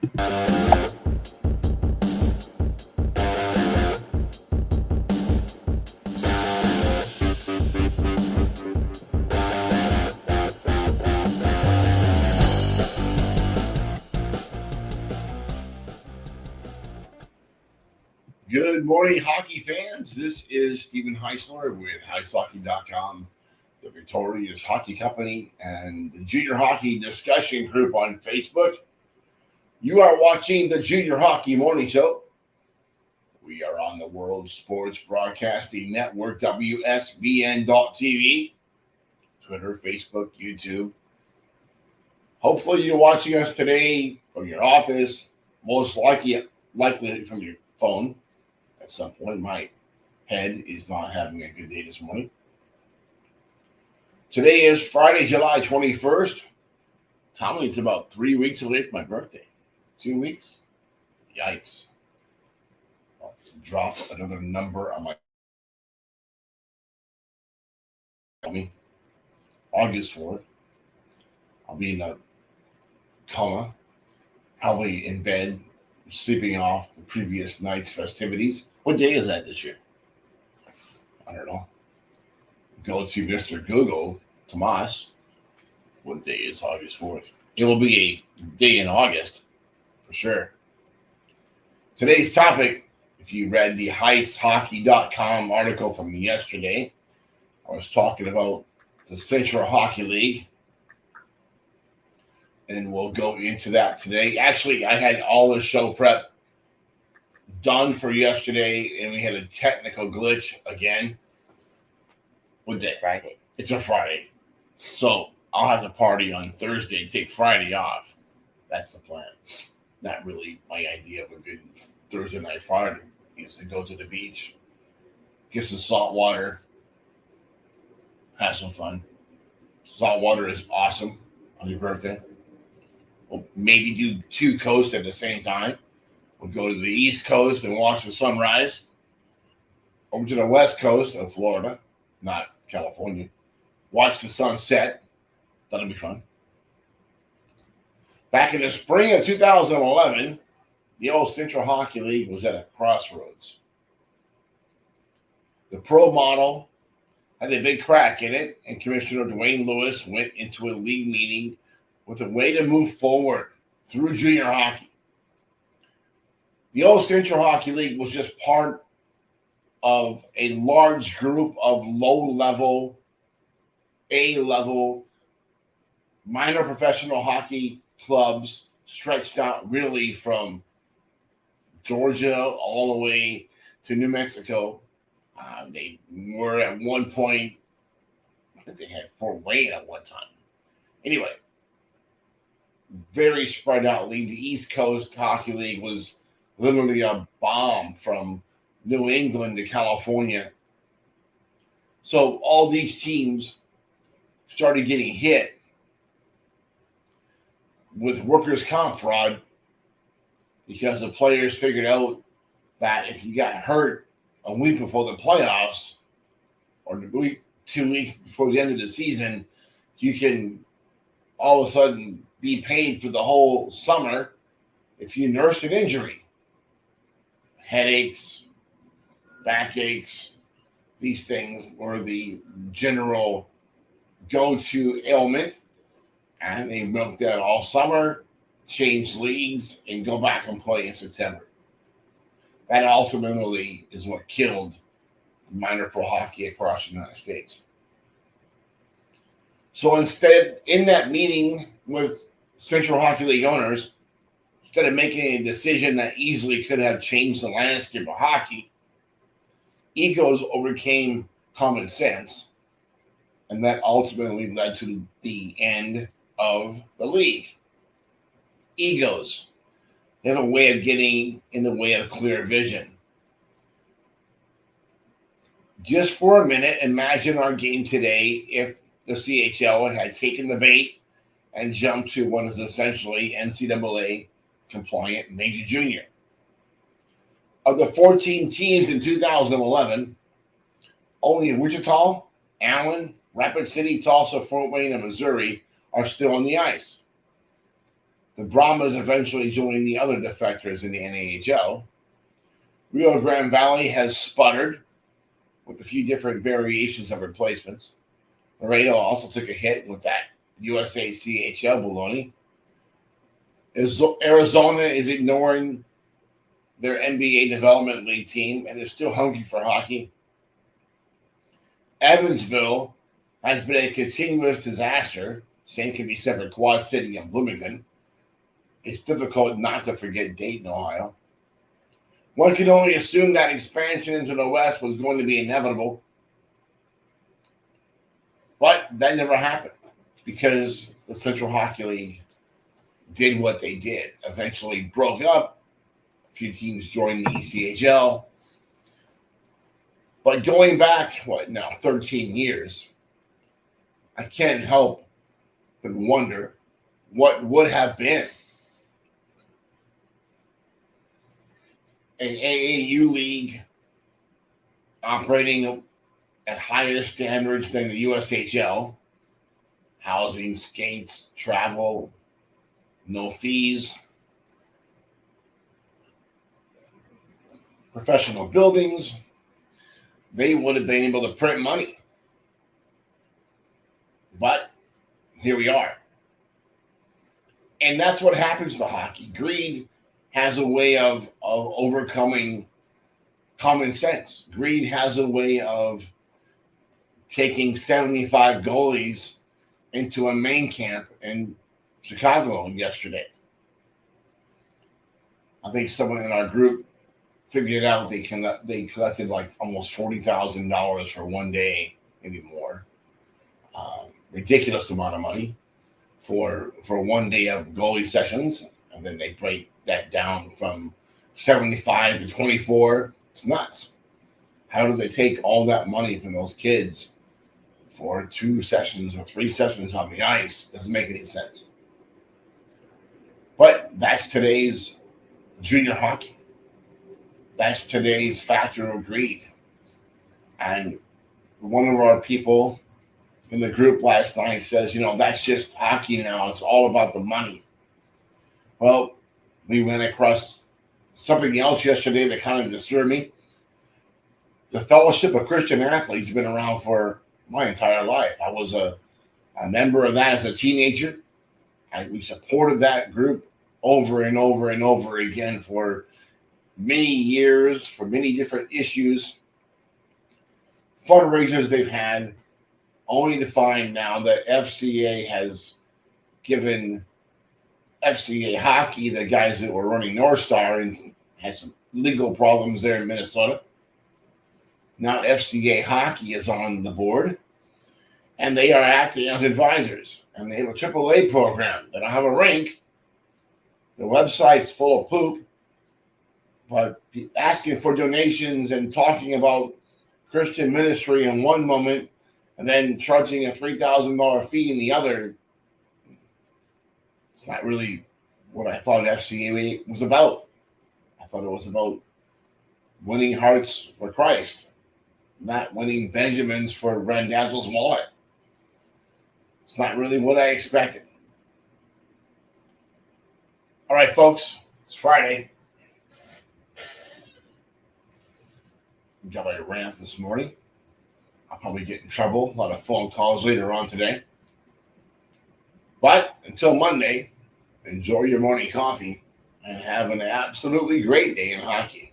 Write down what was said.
Good morning, hockey fans. This is Stephen Heisler with HeisHockey.com, the Victoria's Hockey Company, and the Junior Hockey Discussion Group on Facebook. You are watching the Junior Hockey Morning Show. We are on the World Sports Broadcasting Network, WSBN.TV, Twitter, Facebook, YouTube. Hopefully you're watching us today from your office, most likely from your phone. At some point, my head is not having a good day this morning. Today is Friday, July 21st. Tell me it's about 3 weeks away from my birthday. 2 weeks? Yikes. I'll drop another number on my August 4th. I'll be in a coma, probably in bed, sleeping off the previous night's festivities. What day is that this year? I don't know. Go to Mr. Google, Tomas. What day is August 4th? It will be a day in August, for sure. Today's topic, if you read the HeisHockey.com article from yesterday, I was talking about the Central Hockey League. And we'll go into that today. Actually, I had all the show prep done for yesterday, and we had a technical glitch again. What day? Friday. It's a Friday. So I'll have to party on Thursday, take Friday off. That's the plan. Not really my idea of a good Thursday night party. Is to go to the beach, get some salt water, have some fun. Salt water is awesome on your birthday. We'll maybe do two coasts at the same time. We'll go to the East Coast and watch the sunrise. Over to the West Coast of Florida, not California. Watch the sunset. That'll be fun. Back in the spring of 2011, the old Central Hockey League was at a crossroads. The pro model had a big crack in it, and Commissioner Dwayne Lewis went into a league meeting with a way to move forward through junior hockey. The old Central Hockey League was just part of a large group of low-level, A-level, minor professional hockey clubs stretched out really from Georgia all the way to New Mexico. They were at one point, I think they had Fort Wayne at one time. Anyway, very spread out league. The East Coast Hockey League was literally a bomb from New England to California. So all these teams started getting hit with workers' comp fraud because the players figured out that if you got hurt a week before the playoffs or 2 weeks before the end of the season, you can all of a sudden be paid for the whole summer if you nurse an injury. Headaches, backaches, these things were the general go-to ailment. And they milked that all summer, change leagues, and go back and play in September. That ultimately is what killed minor pro hockey across the United States. So instead, in that meeting with Central Hockey League owners, instead of making a decision that easily could have changed the landscape of hockey, egos overcame common sense, and that ultimately led to the end of the league. Egos. They have a way of getting in the way of clear vision. Just for a minute, imagine our game today if the CHL had taken the bait and jumped to what is essentially NCAA compliant Major Junior. Of the 14 teams in 2011, only Wichita, Allen, Rapid City, Tulsa, Fort Wayne, and Missouri are still on the ice. the Brahmas eventually joining the other defectors in the NAHL. Rio Grande Valley has sputtered with a few different variations of replacements. Laredo also took a hit with that USA CHL baloney. Arizona is ignoring their NBA Development League team and is still hungry for hockey. Evansville has been a continuous disaster. Same can be said for Quad City and Bloomington. It's difficult not to forget Dayton, Ohio. One can only assume that expansion into the West was going to be inevitable. But that never happened because the Central Hockey League did what they did. Eventually broke up. A few teams joined the ECHL. But going back, 13 years, I can't help but wonder what would have been an AAU league operating at higher standards than the USHL. Housing, skates, travel, no fees, professional buildings. They would have been able to print money. But here we are. And that's what happens to hockey. Greed has a way of overcoming common sense. Greed has a way of taking 75 goalies into a main camp in Chicago yesterday. I think someone in our group figured out they collected like almost $40,000 for one day, maybe more. Ridiculous amount of money for 1 day of goalie sessions, and then they break that down from 75 to 24. It's nuts. How do they take all that money from those kids for 2 sessions or 3 sessions on the ice? Doesn't make any sense. But that's today's junior hockey. That's today's factor of greed. And one of our people in the group last night says, that's just hockey now. It's all about the money. Well, we ran across something else yesterday that kind of disturbed me. The Fellowship of Christian Athletes has been around for my entire life. I was a member of that as a teenager. We supported that group over and over and over again for many years, for many different issues, fundraisers they've had, only to find now that FCA has given FCA Hockey, the guys that were running North Star, and had some legal problems there in Minnesota. Now FCA Hockey is on the board, and they are acting as advisors. And they have a AAA program. They don't have a rink. The website's full of poop. But asking for donations and talking about Christian ministry in one moment and then charging a $3,000 fee in the other, it's not really what I thought FCA was about. I thought it was about winning hearts for Christ, not winning Benjamins for Randazzo's wallet. It's not really what I expected. All right, folks, it's Friday. Got my rant this morning. I'll probably get in trouble. A lot of phone calls later on today. But until Monday, enjoy your morning coffee and have an absolutely great day in hockey.